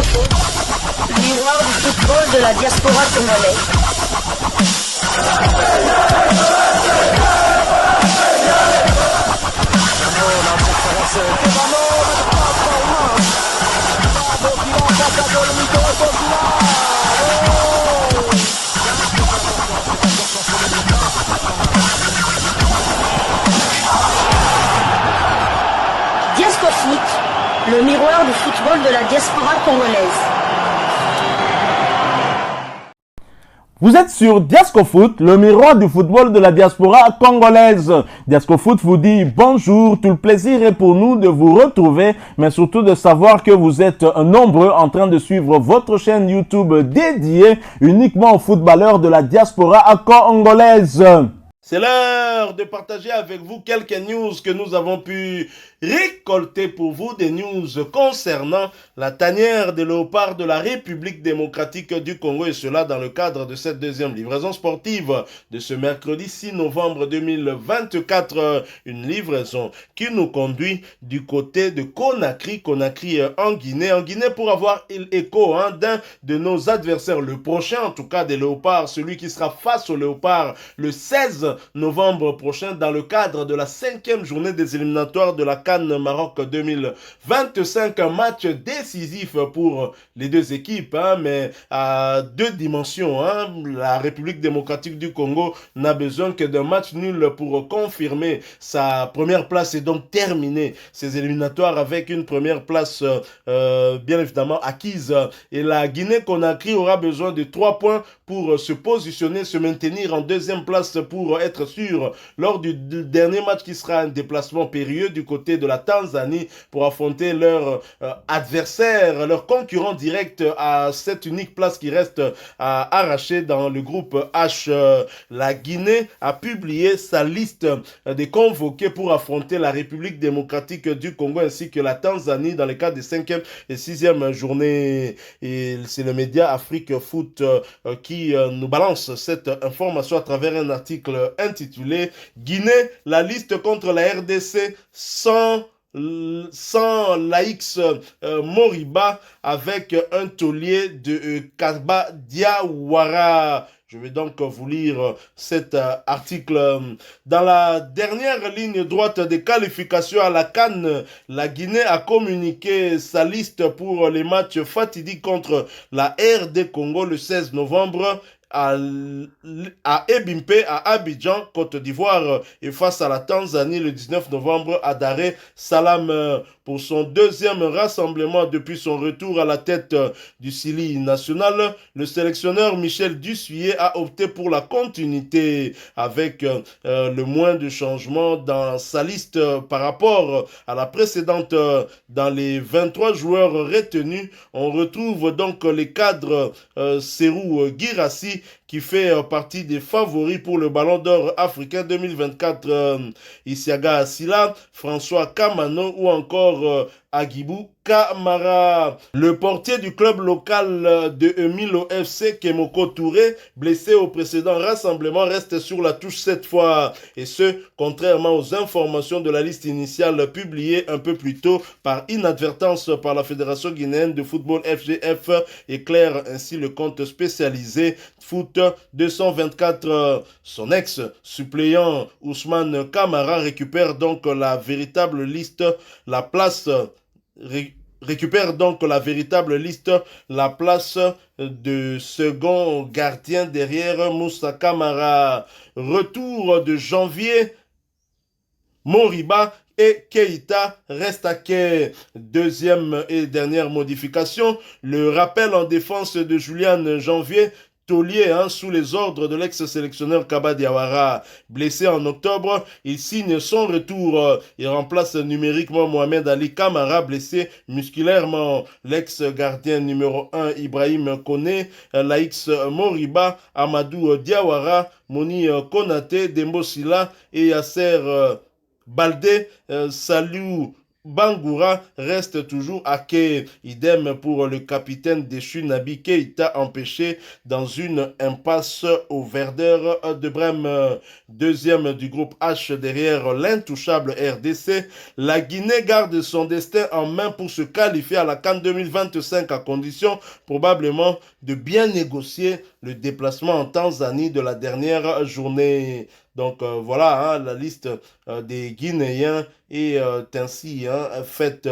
Foot, miroir du football de la diaspora congolaise. Foot, le miroir du football de la diaspora congolaise. Vous êtes sur Diasco Foot, le miroir du football de la diaspora congolaise. Diasco Foot vous dit bonjour, tout le plaisir est pour nous de vous retrouver, mais surtout de savoir que vous êtes nombreux en train de suivre votre chaîne YouTube dédiée uniquement aux footballeurs de la diaspora congolaise. C'est l'heure de partager avec vous quelques news que nous avons pu récolter pour vous, des news concernant la tanière des léopards de la République démocratique du Congo, et cela dans le cadre de cette deuxième livraison sportive de ce mercredi 6 novembre 2024. Une livraison qui nous conduit du côté de Conakry en Guinée. En Guinée, pour avoir écho d'un de nos adversaires, le prochain en tout cas des léopards, celui qui sera face aux léopards le 16 novembre prochain dans le cadre de la 5e journée des éliminatoires de la CAN Maroc 2025. Un match décisif pour les deux équipes, mais à deux dimensions. La République démocratique du Congo n'a besoin que d'un match nul pour confirmer sa première place et donc terminer ses éliminatoires avec une première place bien évidemment acquise. Et la Guinée-Conakry aura besoin de 3 points pour se positionner, se maintenir en deuxième place pour être sûr lors du dernier match qui sera un déplacement périlleux du côté de la Tanzanie pour affronter leur adversaire, leur concurrent direct à cette unique place qui reste à arracher dans le groupe H. La Guinée a publié sa liste des convoqués pour affronter la République démocratique du Congo ainsi que la Tanzanie dans le cadre des 5e et 6e journées. Et c'est le média Afrique Foot qui nous balance cette information à travers un article intitulé « Guinée, la liste contre la RDC sans l'AX Moriba avec un taulier de Kaba Diawara ». Je vais donc vous lire cet article. Dans la dernière ligne droite des qualifications à la CAN, la Guinée a communiqué sa liste pour les matchs fatidiques contre la RD Congo le 16 novembre à Ebimpe, à Abidjan, Côte d'Ivoire, et face à la Tanzanie le 19 novembre à Dar es Salaam. Pour son deuxième rassemblement depuis son retour à la tête du Sili national, le sélectionneur Michel Dussuyer a opté pour la continuité avec le moins de changements dans sa liste par rapport à la précédente. Dans les 23 joueurs retenus, on retrouve donc les cadres Serou Girassi qui fait partie des favoris pour le Ballon d'Or africain 2024. Isiaga Silla, François Kamano ou encore Agibou Kamara. Le portier du club local de Milo FC, Kemoko Touré, blessé au précédent rassemblement, reste sur la touche cette fois. Et ce, contrairement aux informations de la liste initiale publiée un peu plus tôt par inadvertance par la Fédération guinéenne de football FGF, éclaire ainsi le compte spécialisé Foot 224. Son ex-suppléant Ousmane Kamara récupère donc la véritable liste, la place de second gardien derrière Moussa Kamara. Retour de janvier, Moriba et Keita reste à quai. Deuxième et dernière modification, le rappel en défense de Julian Janvier, taulier sous les ordres de l'ex-sélectionneur Kaba Diawara. Blessé en octobre, il signe son retour. Il remplace numériquement Mohamed Ali Kamara, blessé musculairement. L'ex-gardien numéro 1 Ibrahim Kone, l'AX Moriba, Amadou Diawara, Moni Konate, Dembo Silla et Yasser Baldé, Salou Bangoura reste toujours à quai. Idem pour le capitaine déchu Naby Keïta, empêché dans une impasse au Werder de Brême. Deuxième du groupe H derrière l'intouchable RDC. La Guinée garde son destin en main pour se qualifier à la CAN 2025 à condition probablement de bien négocier le déplacement en Tanzanie de la dernière journée. Donc voilà hein, la liste des Guinéens et ainsi fait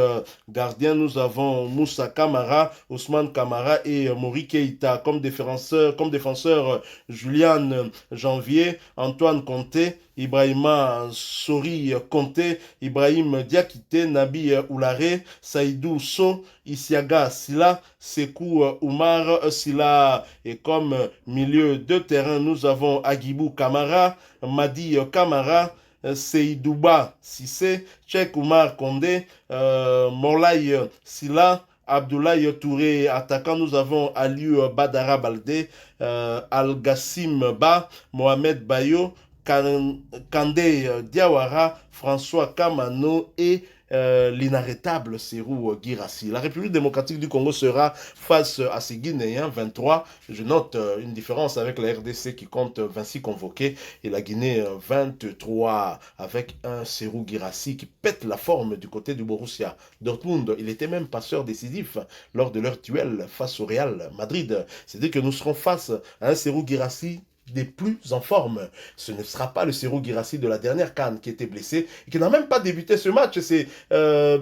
gardien. Nous avons Moussa Kamara, Ousmane Kamara et Mori Keïta comme défenseur Julian Janvier, Antoine Conté, Ibrahima Sori Conté, Ibrahim Diakité, Nabi Oulare, Saïdou So, Isiaga Silla, Sekou Oumar Silla. Et comme milieu de terrain, nous avons Agibou Kamara, Madi Kamara, Seydouba Sissé, Cheikh Oumar Kondé, Morlaï Silla, Abdoulaye Touré, attaquant, nous avons Aliou Badara Baldé, Al-Gassim Ba, Mohamed Bayo, Kandé Diawara, François Kamano et l'inarrêtable Serhou Guirassy. La République démocratique du Congo sera face à ces Guinéens 23. Je note une différence avec la RDC qui compte 26 convoqués et la Guinée 23 avec un Serhou Guirassy qui pète la forme du côté du Borussia Dortmund. Il était même passeur décisif lors de leur duel face au Real Madrid. C'est-à-dire que nous serons face à un Serhou Guirassy des plus en forme. Ce ne sera pas le Serhou Guirassy de la dernière CAN qui était blessé et qui n'a même pas débuté ce match. C'est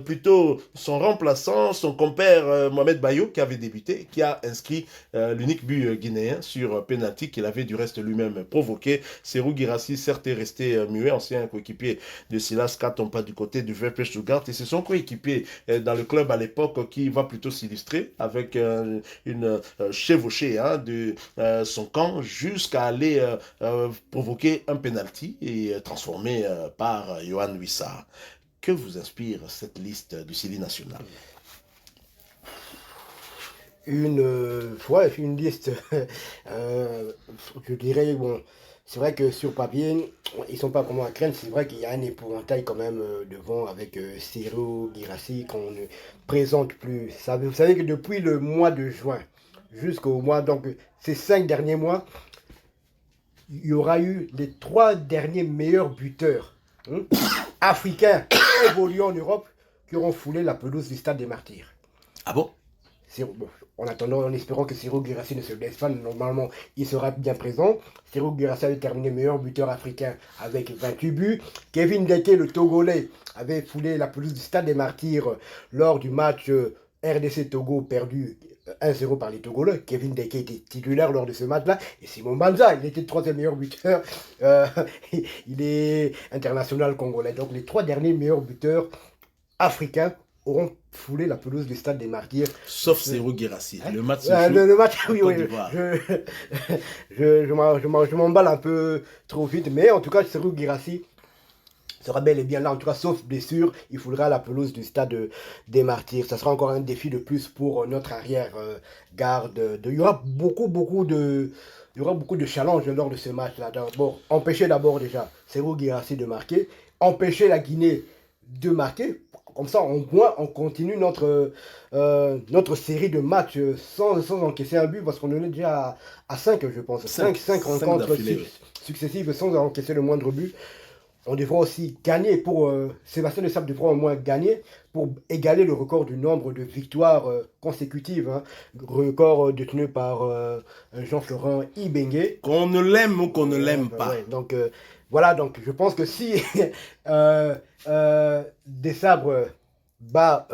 plutôt son remplaçant, son compère Mohamed Bayo qui avait débuté, qui a inscrit l'unique but guinéen sur penalty qu'il avait du reste lui-même provoqué. Serhou Guirassy certes est resté muet, ancien coéquipier de Silas Katompa du côté du VfB Stuttgart, et c'est son coéquipier dans le club à l'époque qui va plutôt s'illustrer avec une chevauchée de son camp jusqu'à aller provoquer un penalty et transformé par Yohan Wissa. Que vous inspire cette liste du Sili national? Une liste, je dirais, bon, c'est vrai que sur papier, ils sont pas vraiment à craindre. C'est vrai qu'il y a un épouvantail quand même devant avec Serhou Guirassy qu'on ne présente plus. Vous savez que depuis le mois de juin jusqu'au mois, donc ces 5 derniers mois, il y aura eu les 3 derniers meilleurs buteurs africains évoluant en Europe qui auront foulé la pelouse du Stade des Martyrs. Ah bon? Bon, en espérant que Serhou Guirassy ne se blesse pas, normalement il sera bien présent. Serhou Guirassy avait terminé meilleur buteur africain avec 28 buts. Kevin Deke, le Togolais, avait foulé la pelouse du Stade des Martyrs lors du match RDC Togo perdu 1-0 par les Togolais. Kevin Deke était titulaire lors de ce match-là. Et Simon Banza, il était le 3e meilleur buteur. Il est international congolais. Donc les 3 derniers meilleurs buteurs africains auront foulé la pelouse du Stade des Martyrs. Sauf Serhou Guirassy. Le match, le match, oui. Je m'emballe un peu trop vite. Mais en tout cas, Serhou Guirassy sera bel et bien là, en tout cas, sauf blessure, il faudra la pelouse du Stade des Martyrs. Ça sera encore un défi de plus pour notre arrière-garde. Il y aura beaucoup de challenges lors de ce match-là. Bon, empêcher d'abord déjà Serhou Guirassy de marquer, empêcher la Guinée de marquer. Comme ça, au moins, on continue notre série de matchs sans encaisser un but, parce qu'on en est déjà à 5, je pense. 5 rencontres successives sans encaisser le moindre but. On devra aussi gagner Sébastien Desabre devra au moins gagner pour égaler le record du nombre de victoires consécutives, record détenu par Jean-Florent Ibengue. Qu'on ne l'aime ou qu'on ne l'aime pas. Ouais, donc voilà, donc je pense que si Desabre bat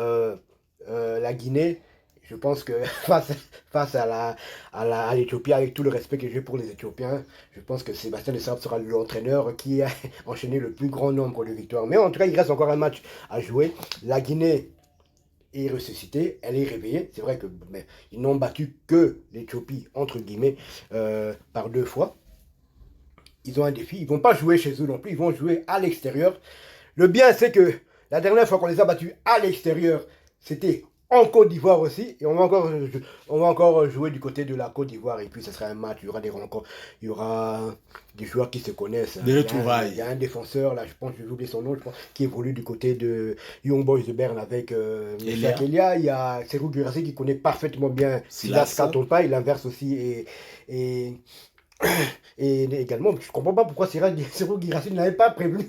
la Guinée, je pense que face à l'Éthiopie, avec tout le respect que j'ai pour les Éthiopiens, je pense que Sébastien Desabre sera l'entraîneur qui a enchaîné le plus grand nombre de victoires. Mais en tout cas, il reste encore un match à jouer. La Guinée est ressuscitée, elle est réveillée. C'est vrai qu'ils n'ont battu que l'Éthiopie, entre guillemets, par 2 fois. Ils ont un défi, ils ne vont pas jouer chez eux non plus, ils vont jouer à l'extérieur. Le bien, c'est que la dernière fois qu'on les a battus à l'extérieur, c'était en Côte d'Ivoire aussi. Et on va encore jouer du côté de la Côte d'Ivoire. Et puis ce sera un match, il y aura des rencontres, il y aura des joueurs qui se connaissent. Des retrouvailles. Il y a un défenseur, là, je pense, je vais oublier son nom, je pense, qui évolue du côté de Young Boys de Berne avec Elia. Il y a Serhou Guirassy qui connaît parfaitement bien Silas Katonpa. Il inverse aussi. Et et également, je ne comprends pas pourquoi Serhou Guirassy n'avait pas prévenu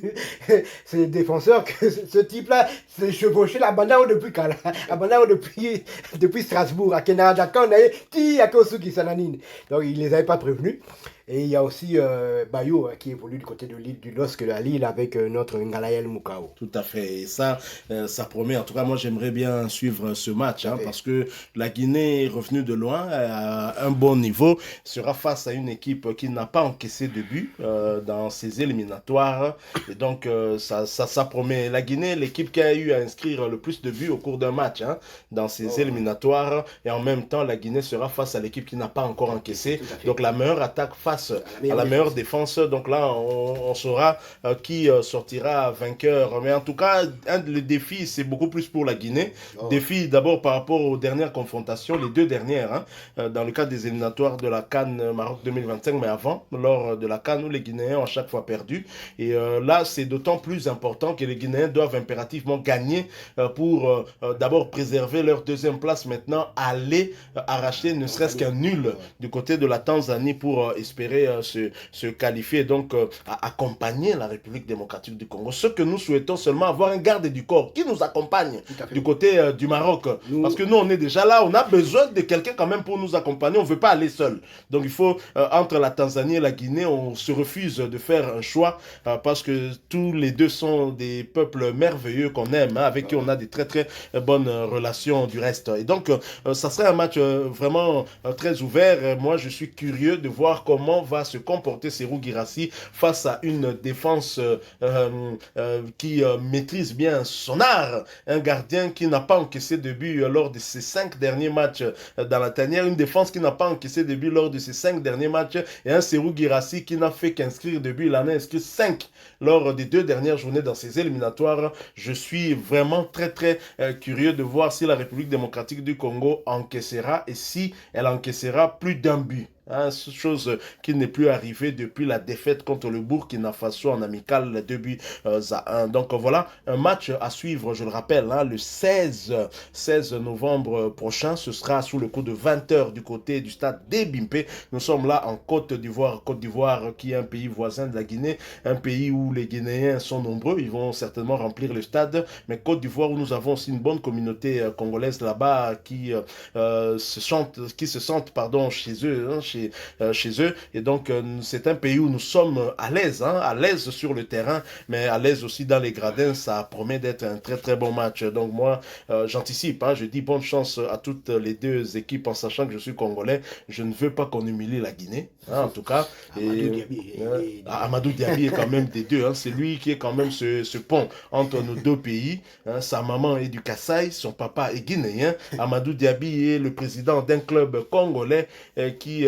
ses défenseurs que ce type-là s'est chevauché la Banao depuis quand là? La Banao depuis Strasbourg, à Canada, quand on avait qui a Kosuki Sananine. Donc il ne les avait pas prévenus. Et il y a aussi Bayo qui évolue du côté de l'île du LOSC de la Lille avec notre Ngalael Mukao. Tout à fait. Et ça promet. En tout cas, moi, j'aimerais bien suivre ce match parce que la Guinée est revenue de loin à un bon niveau. Sera face à une équipe qui n'a pas encaissé de but dans ses éliminatoires. Et donc, ça promet. La Guinée, l'équipe qui a eu à inscrire le plus de buts au cours d'un match dans ses éliminatoires. Et en même temps, la Guinée sera face à l'équipe qui n'a pas encore encaissé. Donc, la meilleure attaque face à la meilleure défense. Donc là, on saura qui sortira vainqueur. Mais en tout cas, le défi, c'est beaucoup plus pour la Guinée. Défi d'abord par rapport aux dernières confrontations, les deux dernières, dans le cadre des éliminatoires de la CAN Maroc 2025, mais avant, lors de la CAN où les Guinéens ont à chaque fois perdu. Et là, c'est d'autant plus important que les Guinéens doivent impérativement gagner pour d'abord préserver leur deuxième place, maintenant aller arracher ne serait-ce qu'un nul du côté de la Tanzanie pour espérer se qualifier, donc accompagner la République démocratique du Congo. Ce que nous souhaitons seulement, avoir un garde du corps qui nous accompagne du côté du Maroc. Parce que nous, on est déjà là, on a besoin de quelqu'un quand même pour nous accompagner, on ne veut pas aller seul. Donc il faut, entre la Tanzanie et la Guinée, on se refuse de faire un choix parce que tous les deux sont des peuples merveilleux qu'on aime, avec qui on a des très très bonnes relations du reste. Et donc, ça serait un match vraiment très ouvert. Moi, je suis curieux de voir comment va se comporter Serhou Guirassy face à une défense qui maîtrise bien son art. Un gardien qui n'a pas encaissé de but lors de ses 5 derniers matchs dans la tanière. Une défense qui n'a pas encaissé de but lors de ses 5 derniers matchs. Et un Serhou Guirassy qui n'a fait qu'inscrire de but. Il en a inscrit 5 lors des 2 dernières journées dans ses éliminatoires. Je suis vraiment très très curieux de voir si la République démocratique du Congo encaissera et si elle encaissera plus d'un but. Chose qui n'est plus arrivée depuis la défaite contre le Burkina Faso en amical 2 buts à 1. Donc voilà, un match à suivre, je le rappelle, le 16 novembre prochain. Ce sera sous le coup de 20h du côté du stade d'Ebimpe. Nous sommes là en Côte d'Ivoire qui est un pays voisin de la Guinée, un pays où les Guinéens sont nombreux. Ils vont certainement remplir le stade, mais Côte d'Ivoire où nous avons aussi une bonne communauté congolaise là-bas qui se sentent chez eux, chez eux. Et donc, c'est un pays où nous sommes à l'aise sur le terrain, mais à l'aise aussi dans les gradins. Ça promet d'être un très très bon match. Donc moi, j'anticipe, je dis bonne chance à toutes les deux équipes en sachant que je suis congolais. Je ne veux pas qu'on humilie la Guinée, en tout cas. Amadou Diaby est quand même des deux. C'est lui qui est quand même ce pont entre nos deux pays. Sa maman est du Kasaï, son papa est guinéen. Amadou Diaby est le président d'un club congolais qui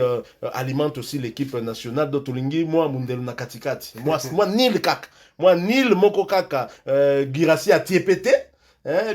alimente aussi l'équipe nationale d'Otolingi. Moi, Mundelu Nakatikati. Moi, Nil Kak. Moi, Nil Moko Kaka. Guirassy a tiépété.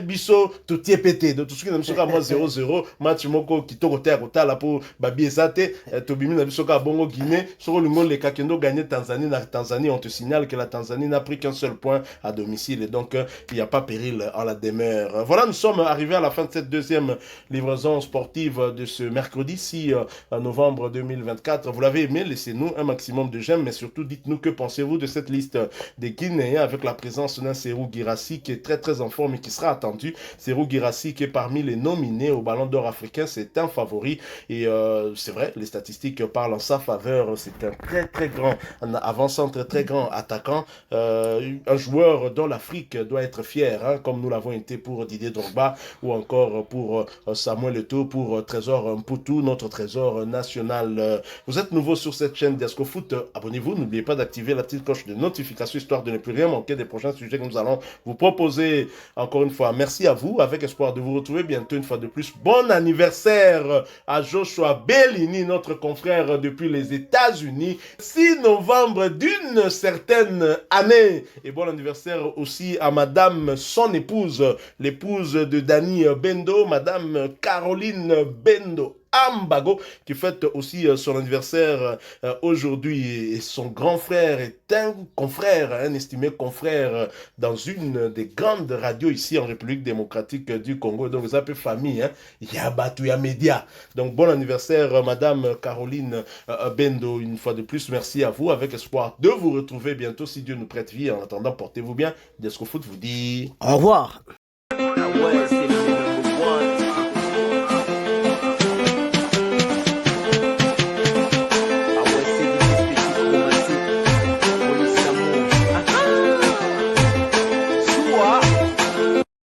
Biso to tiepete de tout ce qui n'a pas moi 0-0 match moko kitoko te akota la pour babi ezate to bimi na biso ka bongo Guinée sur le monde les kakendo gagné Tanzanie on te signale que la Tanzanie n'a pris qu'un seul point à domicile et donc il n'y a pas péril en la demeure. Voilà, nous sommes arrivés à la fin de cette deuxième livraison sportive de ce mercredi 6 novembre 2024. Vous l'avez aimé, laissez-nous un maximum de j'aime, mais surtout dites-nous que pensez-vous de cette liste des Guinéens avec la présence d'un Serhou Guirassy qui est très très en forme et qui sera attendu. Serhou Guirassy qui est parmi les nominés au Ballon d'Or africain, c'est un favori et c'est vrai, les statistiques parlent en sa faveur. C'est un très très grand avant-centre, très grand attaquant, un joueur dont l'Afrique doit être fière, comme nous l'avons été pour Didier Drogba ou encore pour Samuel Eto'o, pour Trésor Mputu, notre trésor national. Vous êtes nouveau sur cette chaîne Diasco Foot, abonnez-vous, n'oubliez pas d'activer la petite cloche de notification histoire de ne plus rien manquer des prochains sujets que nous allons vous proposer. Encore une une fois, merci à vous, avec espoir de vous retrouver bientôt une fois de plus. Bon anniversaire à Joshua Bellini, notre confrère depuis les États-Unis. 6 novembre d'une certaine année. Et bon anniversaire aussi à madame, son épouse, l'épouse de Danny Bendo, madame Caroline Bendo Ambago, qui fête aussi son anniversaire aujourd'hui. Et son grand frère est un confrère, un estimé confrère dans une des grandes radios ici en République démocratique du Congo. Donc, ça peut famille, hein. Yabatu ya média. Donc, bon anniversaire, madame Caroline Bendo. Une fois de plus, merci à vous, avec espoir de vous retrouver bientôt si Dieu nous prête vie. En attendant, portez-vous bien. Desco Foot vous dit Au revoir.